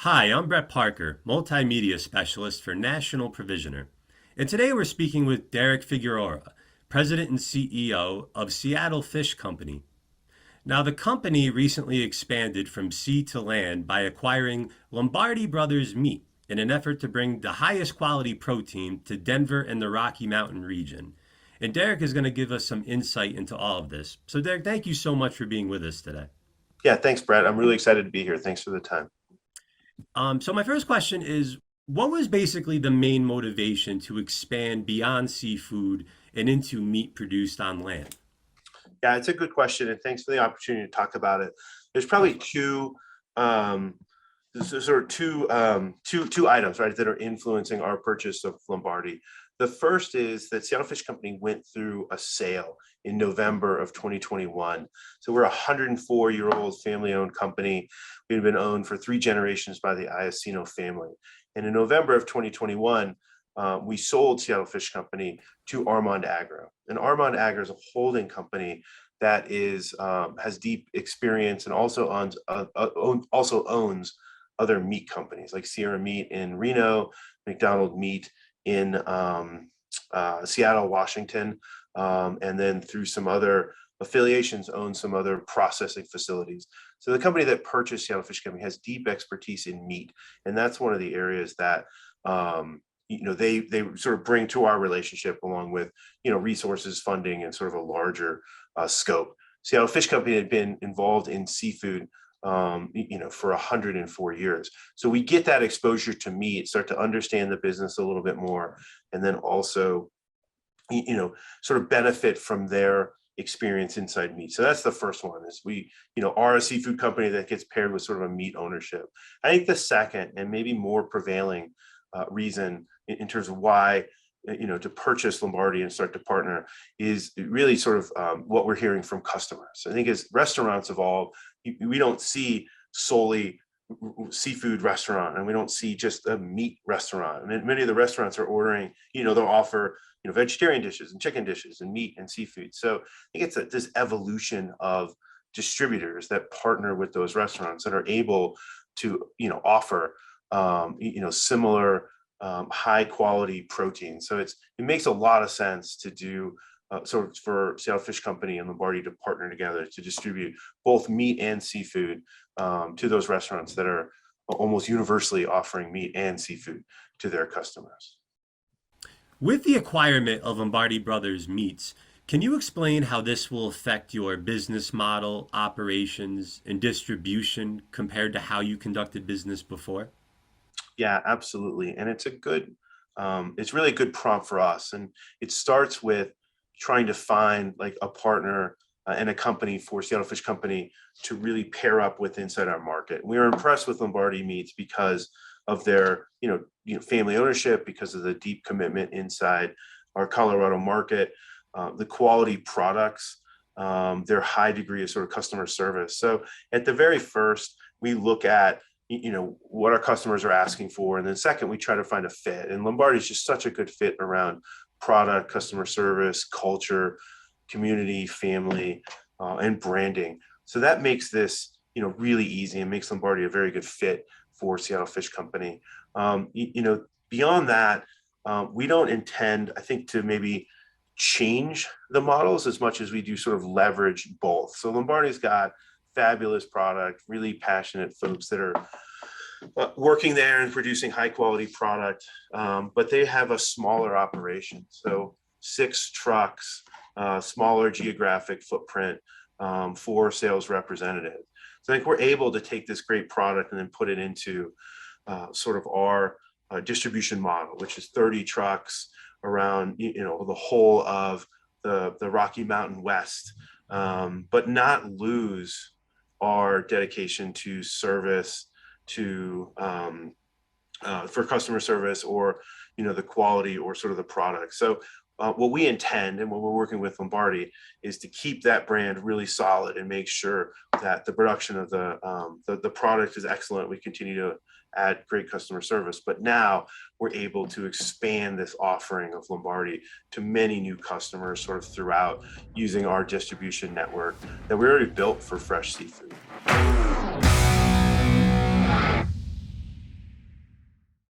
Hi, I'm Brett Parker, Multimedia Specialist for National Provisioner. And today we're speaking with Derek Figueroa, President and CEO of Seattle Fish Company. Now, the company recently expanded from sea to land by acquiring Lombardi Bros. Meat in an effort to bring the highest quality protein to Denver and the Rocky Mountain region. And Derek is going to give us some insight into all of this. So, Derek, thank you so much for being with us today. Yeah, thanks, Brett. I'm really excited to be here. Thanks for the time. So my first question is, what was basically the main motivation to expand beyond seafood and into meat produced on land? Yeah, it's a good question, and thanks for the opportunity to talk about it. There's probably um, two items, right, that are influencing our purchase of Lombardi. The first is that Seattle Fish Company went through a sale in November of 2021. So we're a 104-year-old family-owned company. We've been owned for 3 generations by the Iacino family. And in November of 2021, we sold Seattle Fish Company to Armand Agro. And Armand Agro is a holding company that is has deep experience and also owns other meat companies like Sierra Meat in Reno, McDonald Meat in Seattle, Washington, and then through some other affiliations owns some other processing facilities. So the company that purchased Seattle Fish Company has deep expertise in meat, and that's one of the areas that they sort of bring to our relationship, along with resources, funding, and sort of a larger scope. Seattle Fish Company had been involved in seafood for 104 years. So we get that exposure to meat, start to understand the business a little bit more, and then also, sort of benefit from their experience inside meat. So that's the first one, is we, are a seafood company that gets paired with sort of a meat ownership. I think the second and maybe more prevailing reason in terms of why to purchase Lombardi and start to partner is really sort of what we're hearing from customers. I think as restaurants evolve, we don't see solely seafood restaurant, and we don't see just a meat restaurant. I mean, many of the restaurants are ordering, they'll offer vegetarian dishes and chicken dishes and meat and seafood. So I think it's this evolution of distributors that partner with those restaurants that are able to offer similar high quality protein. So it makes a lot of sense to do so for Seattle Fish Company and Lombardi to partner together to distribute both meat and seafood to those restaurants that are almost universally offering meat and seafood to their customers. With the acquirement of Lombardi Brothers Meats, can you explain how this will affect your business model, operations, and distribution compared to how you conducted business before? Yeah, absolutely. And it's really a good prompt for us. And it starts with trying to find like a partner and a company for Seattle Fish Company to really pair up with inside our market. We were impressed with Lombardi Meats because of their, family ownership, because of the deep commitment inside our Colorado market, the quality products, their high degree of sort of customer service. So at the very first, we look at what our customers are asking for, and then second, we try to find a fit. And Lombardi is just such a good fit around product, customer service, culture, community, family, and branding. So that makes this really easy and makes Lombardi a very good fit for Seattle Fish Company. Beyond that, we don't intend, I think, to maybe change the models as much as we do sort of leverage both. So Lombardi's got fabulous product, really passionate folks that are working there and producing high quality product, but they have a smaller operation. So 6 trucks, smaller geographic footprint, 4 sales representatives. So I think we're able to take this great product and then put it into sort of our distribution model, which is 30 trucks around the whole of the Rocky Mountain West, but not lose our dedication to service, to for customer service, or the quality or sort of the product. So what we intend, and what we're working with Lombardi, is to keep that brand really solid and make sure that the production of the product is excellent. We continue to add great customer service, but now we're able to expand this offering of Lombardi to many new customers sort of throughout, using our distribution network that we already built for fresh seafood.